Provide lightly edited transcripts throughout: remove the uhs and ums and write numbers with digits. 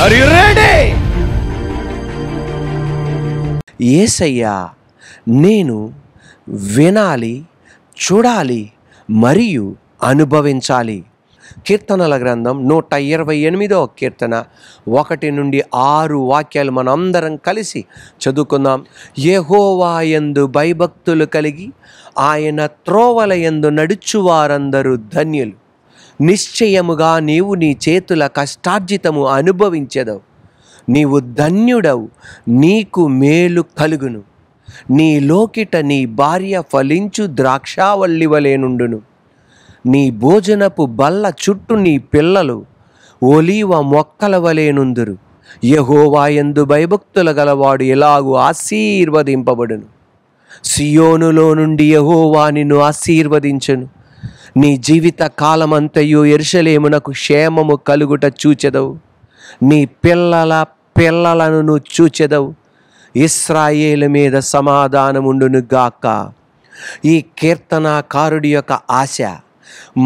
Are you ready? యేసయ్యా నేను వినాలి, చూడాలి మరియు అనుభవించాలి. కీర్తనల గ్రంథం 128వ కీర్తన 1 నుండి 6 వాక్యాలు మనందరం కలిసి చదువుకుందాం. యెహోవా యందు భయభక్తులు కలిగి ఆయన త్రోవల యందు నడుచువారందరూ ధన్యులు. నిశ్చయముగా నీవు నీ చేతుల కష్టార్జితము అనుభవించెదవు. నీవు ధన్యుడవు, నీకు మేలు కలుగును. నీ లోకిట నీ భార్య ఫలించు ద్రాక్షావల్లి వలె నుండును. నీ భోజనపు బల్ల చుట్టూ నీ పిల్లలు ఒలీవ మొక్కల వలె నుందురు. యెహోవా యందు భయభక్తులు గలవాడు ఎలాగూ ఆశీర్వదింపబడును. సియోనులో నుండి యెహోవా నిన్ను ఆశీర్వదించును. నీ జీవిత కాలమంతయు యెరూషలేమునకు క్షేమము కలుగుట చూచెదవు. నీ పిల్లల పిల్లలను నువ్వు చూచెదవు. ఇశ్రాయేలు మీద సమాధానముండును గాక. ఈ కీర్తనాకారుడి యొక్క ఆశ,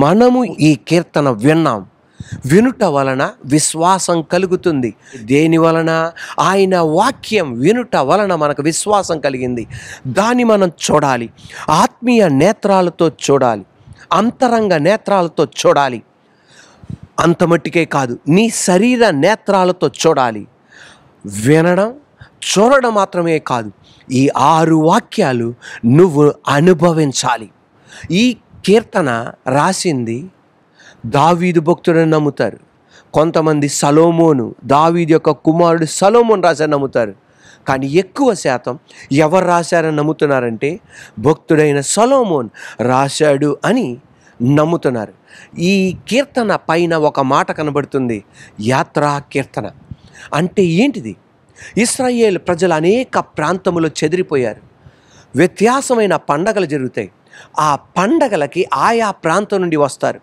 మనము ఈ కీర్తన విన్నాం. వినుట వలన విశ్వాసం కలుగుతుంది. దేని వలన? ఆయన వాక్యం వినుట వలన మనకు విశ్వాసం కలిగింది. దాన్ని మనం చూడాలి, ఆత్మీయ నేత్రాలతో చూడాలి, అంతరంగ నేత్రాలతో చూడాలి. అంత మట్టికే కాదు, నీ శరీర నేత్రాలతో చూడాలి. వినడం, చూడడం మాత్రమే కాదు, ఈ 6 వాక్యాలు నువ్వు అనుభవించాలి. ఈ కీర్తన రాసింది దావీదు భక్తుడని నమ్ముతారు. కొంతమంది సలోమోను, దావీదు యొక్క కుమారుడు సలోమోను రాశారని నమ్ముతారు. కానీ ఎక్కువ శాతం ఎవరు రాశారని నమ్ముతున్నారంటే భక్తుడైన సలోమోన్ రాశాడు అని నమ్ముతున్నారు. ఈ కీర్తన పైన ఒక మాట కనబడుతుంది, యాత్రా కీర్తన. అంటే ఏంటిది? ఇశ్రాయేలు ప్రజలు అనేక ప్రాంతములో చెదిరిపోయారు. వ్యత్యాసమైన పండగలు జరుగుతాయి. ఆ పండగలకి ఆయా ప్రాంతం నుండి వస్తారు.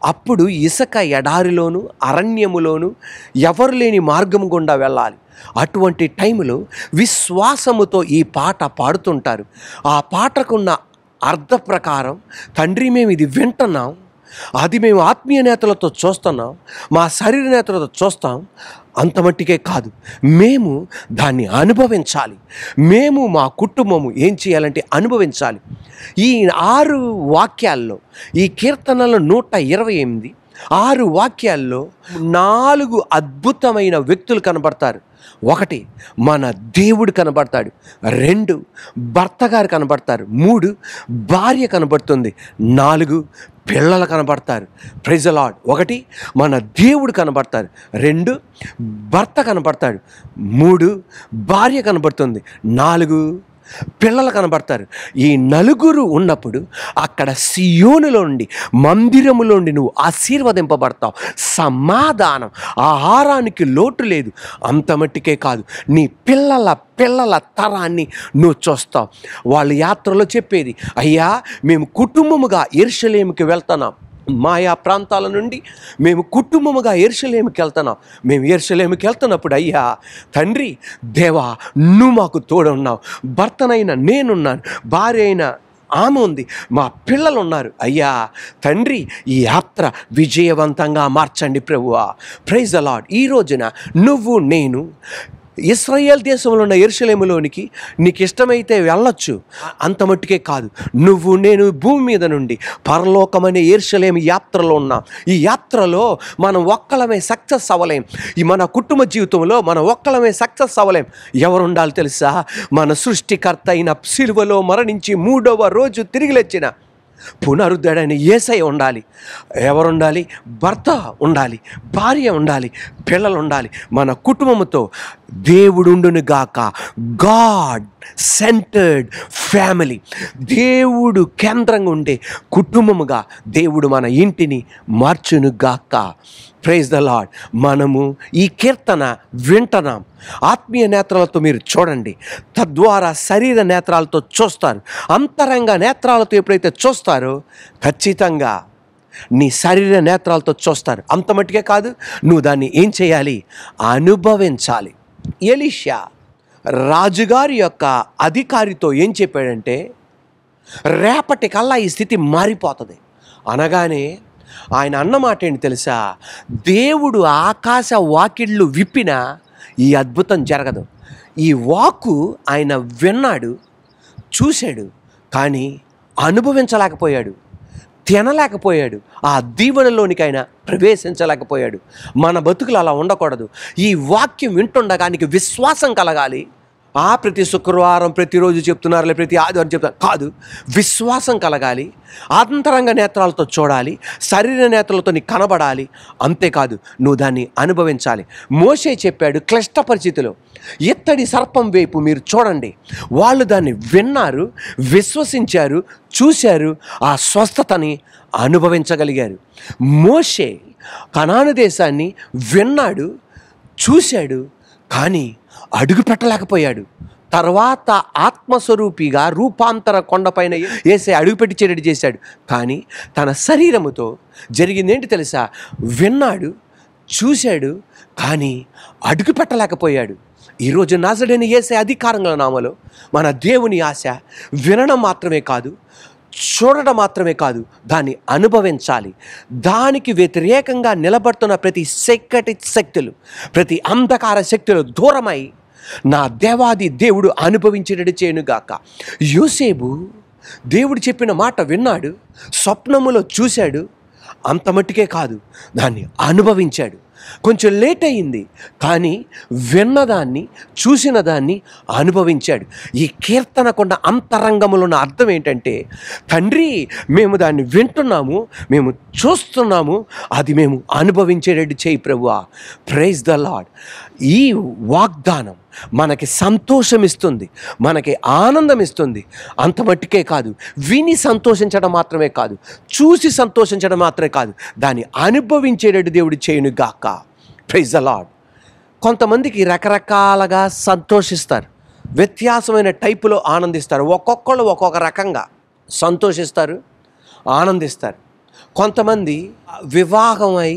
అప్పుడు ఇసుక ఎడారిలోను అరణ్యములోను ఎవరు లేని మార్గం గుండా వెళ్ళాలి. అటువంటి టైంలో విశ్వాసముతో ఈ పాట పాడుతుంటారు. ఆ పాటకున్న అర్థ ప్రకారం, తండ్రి మేము ఇది వింటున్నాం, అది మేము ఆత్మీయ నేతలతో చూస్తున్నాం, మా శరీర నేతలతో చూస్తాం. అంత మట్టికే కాదు, మేము దాన్ని అనుభవించాలి. మేము మా కుటుంబము ఏం చేయాలంటే అనుభవించాలి. ఈ 6 వాక్యాల్లో, ఈ కీర్తనలో 128, 6 వాక్యాల్లో 4 అద్భుతమైన వ్యక్తులు కనబడతారు. 1 మన దేవుడు కనబడతాడు, 2 భర్త గారు కనబడతారు, 3 భార్య కనబడుతుంది, 4 పిల్లలు కనబడతారు. Praise the lord. 1 మన దేవుడు కనబడతారు, 2 భర్త కనబడతాడు, 3 భార్య కనబడుతుంది, 4 పిల్లలు కనబడతారు. ఈ 4 ఉన్నప్పుడు అక్కడ సియోనులో నుండి, మందిరములో నుండి నువ్వు ఆశీర్వదింపబడతావు. సమాధానం, ఆహారానికి లోటు లేదు. అంత మట్టికే కాదు, నీ పిల్లల తరాన్ని నువ్వు చూస్తావు. వాళ్ళ యాత్రలో చెప్పేది, అయ్యా మేము కుటుంబముగా యెరూషలేముకి వెళ్తున్నాం. మాయా ప్రాంతాల నుండి మేము కుటుంబముగా యెరూషలేముకి వెళ్తున్నాం. మేము యెరూషలేముకి వెళ్తున్నప్పుడు, అయ్యా తండ్రి దేవా నువ్వు మాకు తోడున్నావు. భర్తనైనా నేనున్నాను, భార్య అయినా ఆమె ఉంది, మా పిల్లలు ఉన్నారు. అయ్యా తండ్రి ఈ యాత్ర విజయవంతంగా మార్చండి ప్రభువా. Praise the lord. ఈ రోజున నువ్వు నేను ఇశ్రాయేల్ దేశంలో ఉన్న యెరూషలేములోనికి నీకు ఇష్టమైతే వెళ్ళొచ్చు. అంత మట్టుకే కాదు, నువ్వు నేను భూమి మీద నుండి పరలోకమనే యెరూషలేము యాత్రలో ఉన్నాం. ఈ యాత్రలో మనం ఒక్కలమే సక్సెస్ అవ్వలేం. ఈ మన కుటుంబ జీవితంలో మనం ఒక్కలమే సక్సెస్ అవ్వలేం. ఎవరు ఉండాలి తెలుసా? మన సృష్టికర్త అయిన సిలువలో మరణించి 3వ రోజు తిరిగి లేచిన పునరుద్ధుడైన యేసయ్య ఉండాలి. ఎవరుండాలి? భర్త ఉండాలి, భార్య ఉండాలి, పిల్లలు ఉండాలి. మన కుటుంబంతో దేవుడుండును గాక. గాడ్ సెంటర్డ్ ఫ్యామిలీ, దేవుడు కేంద్రంగా ఉండే కుటుంబముగా దేవుడు మన ఇంటిని మార్చును గాక. Praise the lord. మనము ఈ కీర్తన వింటున్నాం. ఆత్మీయ నేత్రాలతో మీరు చూడండి, తద్వారా శరీర నేత్రాలతో చూస్తారు. అంతరంగ నేత్రాలతో ఎప్పుడైతే చూస్తారో ఖచ్చితంగా నీ శరీర నేత్రాలతో చూస్తారు. అంత మట్టుకే కాదు, నువ్వు దాన్ని ఏం చేయాలి? అనుభవించాలి. ఎలీషా రాజుగారి యొక్క అధికారితో ఏం చెప్పాడంటే, రేపటి కల్లా ఈ స్థితి మారిపోతుంది అనగానే ఆయన అన్న మాట ఏంటి తెలుసా? దేవుడు ఆకాశ వాకిళ్ళు విప్పినా ఈ అద్భుతం జరగదు. ఈ వాక్కు ఆయన విన్నాడు, చూశాడు, కానీ అనుభవించలేకపోయాడు, తినలేకపోయాడు, ఆ దీవెనలోనికి ఆయన ప్రవేశించలేకపోయాడు. మన బతుకులు అలా ఉండకూడదు. ఈ వాక్యం వింటుండగా నీకు విశ్వాసం కలగాలి. ప్రతి శుక్రవారం ప్రతిరోజు చెప్తున్నారు, ప్రతి ఆదివారం చెప్తున్నారు కాదు, విశ్వాసం కలగాలి. అంతరంగ నేత్రాలతో చూడాలి, శరీర నేత్రాలతో నీకు కనబడాలి. అంతేకాదు, నువ్వు దాన్ని అనుభవించాలి. మోషే చెప్పాడు, క్లిష్ట పరిస్థితిలో ఇత్తడి సర్పం వైపు మీరు చూడండి. వాళ్ళు దాన్ని విన్నారు, విశ్వసించారు, చూశారు, ఆ స్వస్థతని అనుభవించగలిగారు. మోషే కనాను దేశాన్ని విన్నాడు, చూశాడు, కానీ అడుగు పెట్టలేకపోయాడు. తర్వాత ఆత్మస్వరూపిగా రూపాంతర కొండపైన యేసే అడుగుపెట్టించేటట్టు చేశాడు. కానీ తన శరీరముతో జరిగిందేంటి తెలుసా? విన్నాడు, చూశాడు, కానీ అడుగు పెట్టలేకపోయాడు. ఈరోజు నజరేయుడైన యేసే అధికారంగల నామములో మన దేవుని ఆశ వినడం మాత్రమే కాదు, చూడడం మాత్రమే కాదు, దాన్ని అనుభవించాలి. దానికి వ్యతిరేకంగా నిలబడుతున్న ప్రతి శక్తులు, ప్రతి అంధకార శక్తులు దూరమై నా దేవాది దేవుడు అనుభవించేటట్టు చేయనుగాక. యోసేపు దేవుడు చెప్పిన మాట విన్నాడు, స్వప్నములో చూశాడు, అంత మట్టుకే కాదు, దాన్ని అనుభవించాడు. కొంచెం లేట్ అయింది, కానీ విన్నదాన్ని, చూసిన దాన్ని అనుభవించాడు. ఈ కీర్తనకున్న అంతరంగంలో ఉన్న అర్థం ఏంటంటే, తండ్రి మేము దాన్ని వింటున్నాము, మేము చూస్తున్నాము, అది మేము అనుభవించేటట్టు చేయి ప్రభువా. Praise the lord. ఈ వాగ్దానం మనకి సంతోషం ఇస్తుంది, మనకి ఆనందం ఇస్తుంది. అంత మట్టుకే కాదు, విని సంతోషించడం మాత్రమే కాదు, చూసి సంతోషించడం మాత్రమే కాదు, దాన్ని అనుభవించేటట్టు దేవుడు చేయును గాక. Praise the lord. కొంతమందికి రకరకాలుగా సంతోషిస్తారు, వ్యత్యాసమైన టైపులో ఆనందిస్తారు. ఒక్కొక్కళ్ళు ఒక్కొక్క రకంగా సంతోషిస్తారు, ఆనందిస్తారు. కొంతమంది వివాహమై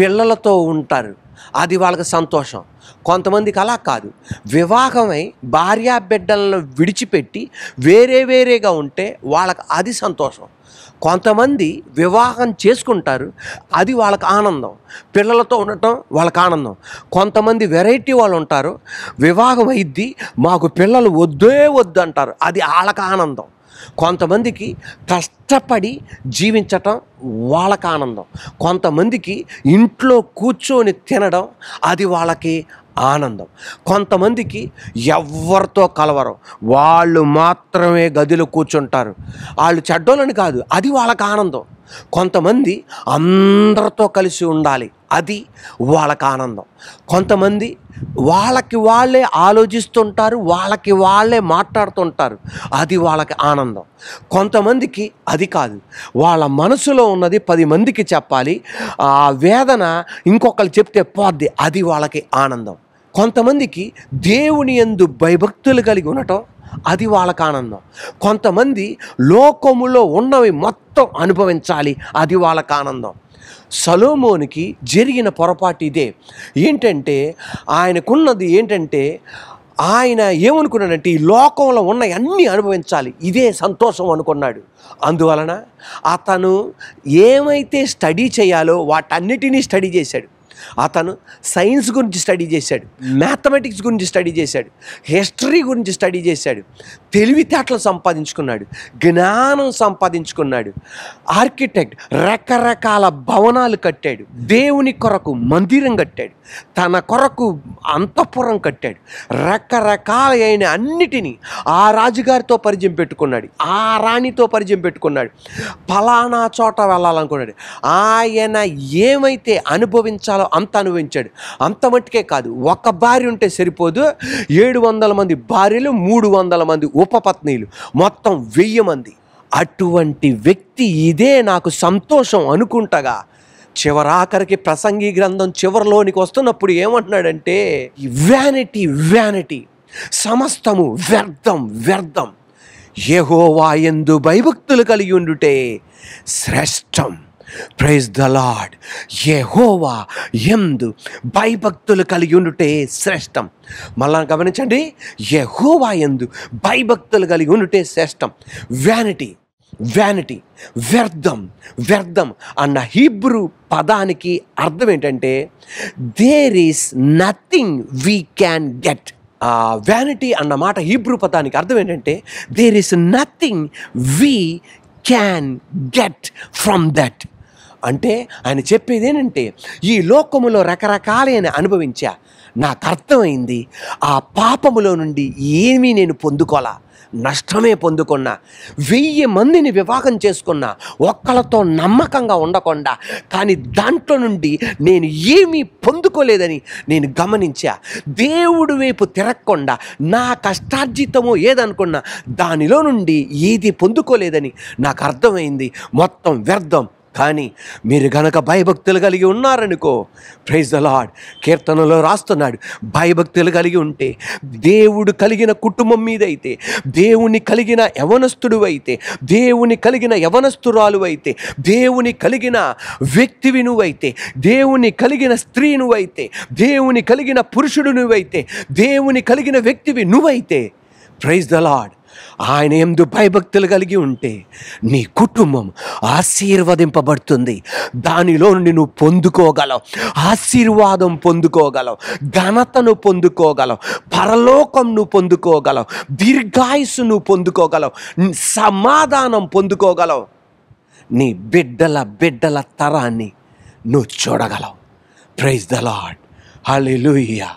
పిల్లలతో ఉంటారు, అది వాళ్ళకి సంతోషం. కొంతమందికి అలా కాదు, వివాహమై భార్యా బిడ్డలను విడిచిపెట్టి వేరేగా ఉంటే వాళ్ళకి అది సంతోషం. కొంతమంది వివాహం చేసుకుంటారు, అది వాళ్ళకి ఆనందం, పిల్లలతో ఉండటం వాళ్ళకి ఆనందం. కొంతమంది వెరైటీ వాళ్ళు ఉంటారు, వివాహం అయిద్ది, మాకు పిల్లలు వద్దే వద్దు అంటారు, అది వాళ్ళకి ఆనందం. కొంతమందికి కష్టపడి జీవించటం వాళ్ళకి ఆనందం. కొంతమందికి ఇంట్లో కూర్చొని తినడం అది వాళ్ళకి ఆనందం. కొంతమందికి ఎవరితో కలవరం, వాళ్ళు మాత్రమే గదిలో కూర్చుంటారు, వాళ్ళు చెడ్డోళ్ళని కాదు, అది వాళ్ళకి ఆనందం. కొంతమంది అందరితో కలిసి ఉండాలి, అది వాళ్ళకి ఆనందం. కొంతమంది వాళ్ళకి వాళ్ళే ఆలోచిస్తుంటారు, వాళ్ళకి వాళ్ళే మాట్లాడుతుంటారు, అది వాళ్ళకి ఆనందం. కొంతమందికి అది కాదు, వాళ్ళ మనసులో ఉన్నది 10 మందికి చెప్పాలి, ఆ వేదన ఇంకొకరు చెప్తే పోద్ది, అది వాళ్ళకి ఆనందం. కొంతమందికి దేవుని యందు భయభక్తులు కలిగి ఉండటం అది వాళ్ళకి ఆనందం. కొంతమంది లోకములో ఉన్నవి మొత్తం అనుభవించాలి, అది వాళ్ళకి ఆనందం. సొలొమోనుకి జరిగిన పొరపాటు ఇదే. ఏంటంటే ఆయనకున్నది ఏంటంటే, ఆయన ఏమనుకున్నాడంటే ఈ లోకంలో ఉన్న అన్నీ అనుభవించాలి, ఇదే సంతోషం అనుకున్నాడు. అందువలన అతను ఏమైతే స్టడీ చేయాలో వాటన్నిటినీ స్టడీ చేశాడు. అతను సైన్స్ గురించి స్టడీ చేశాడు, మ్యాథమెటిక్స్ గురించి స్టడీ చేశాడు, హిస్టరీ గురించి స్టడీ చేశాడు, తెలివితేటలు సంపాదించుకున్నాడు, జ్ఞానం సంపాదించుకున్నాడు. ఆర్కిటెక్ట్ రకరకాల భవనాలు కట్టాడు, దేవుని కొరకు మందిరం కట్టాడు, తన కొరకు అంతఃపురం కట్టాడు, రకరకాలైన అన్నిటినీ ఆ రాజుగారితో పరిచయం పెట్టుకున్నాడు, ఆ రాణితో పరిచయం పెట్టుకున్నాడు, ఫలానా చోట వెళ్ళాలనుకున్నాడు. ఆయన ఏమైతే అనుభవించాలో అంత అనుభవించాడు. అంత మట్టుకే కాదు, ఒక భార్య ఉంటే సరిపోదు, 700 మంది భార్యలు, 300 మంది ఉపపత్నీలు, మొత్తం 1000 మంది. అటువంటి వ్యక్తి ఇదే నాకు సంతోషం అనుకుంటగా చివరాఖరికి ప్రసంగి గ్రంథం చివరిలోనికి వస్తున్నప్పుడు ఏమంటున్నాడంటే, వ్యానిటీ సమస్తము వ్యర్థం, యెహోవా యందు భయభక్తులు కలిగి ఉండుటే శ్రేష్టం. Praise the lord. యెహోవా యందు భయభక్తులు కలిగి ఉండుటే శ్రేష్టం. మళ్ళా గమనించండి, యెహోవా యందు భయభక్తులు కలిగి ఉండుటే శ్రేష్టం. వ్యానిటీ వ్యానిటీ, వ్యర్థం. వ్యర్థం అన్న హీబ్రూ పదానికి అర్థం ఏంటంటే there is nothing we can get. Vanity అన్న మాట హీబ్రూ పదానికి అర్థం ఏంటంటే there is nothing we can get from that. అంటే ఆయన చెప్పేది ఏంటంటే ఈ లోకములో రకరకాలైన అనుభవించా, నాకు అర్థమైంది ఆ పాపములో నుండి ఏమీ నేను పొందుకోలా, నష్టమే పొందుకున్నా. 1000 మందిని వివాహం చేసుకున్నా, ఒక్కళ్ళతో నమ్మకంగా ఉండకుండా, కానీ దాంట్లో నుండి నేను ఏమీ పొందుకోలేదని నేను గమనించా. దేవుడి వైపు తిరగకుండా నా కష్టార్జితము ఏదనుకున్నా దానిలో నుండి ఏది పొందుకోలేదని నాకు అర్థమైంది. మొత్తం వ్యర్థం. కానీ మీరు గనక భయభక్తులు కలిగి ఉన్నారనుకో, ప్రైజ్ ద లార్డ్, కీర్తనలో రాస్తున్నాడు, భయభక్తులు కలిగి ఉంటే, దేవుడు కలిగిన కుటుంబం మీద అయితే, దేవుని కలిగిన యవనస్తుడు అయితే, దేవుని కలిగిన యవనస్తురాలు అయితే, దేవుని కలిగిన వ్యక్తివి నువ్వైతే, దేవుని కలిగిన స్త్రీ నువ్వైతే, దేవుని కలిగిన పురుషుడు నువ్వైతే, దేవుని కలిగిన వ్యక్తివి నువ్వైతే, ప్రైజ్ ద లార్డ్, ఆయన యందు భయభక్తులు కలిగి ఉంటే నీ కుటుంబం ఆశీర్వదింపబడుతుంది. దానిలో నుండి నువ్వు పొందుకోగలవు, ఆశీర్వాదం పొందుకోగలవు, ఘనతను పొందుకోగలవు, పరలోకం నువ్వు పొందుకోగలవు, దీర్ఘాయుస్సు నువ్వు పొందుకోగలవు, సమాధానం పొందుకోగలవు, నీ బిడ్డల తరాన్ని నువ్వు చూడగలవు. Praise the Lord, hallelujah.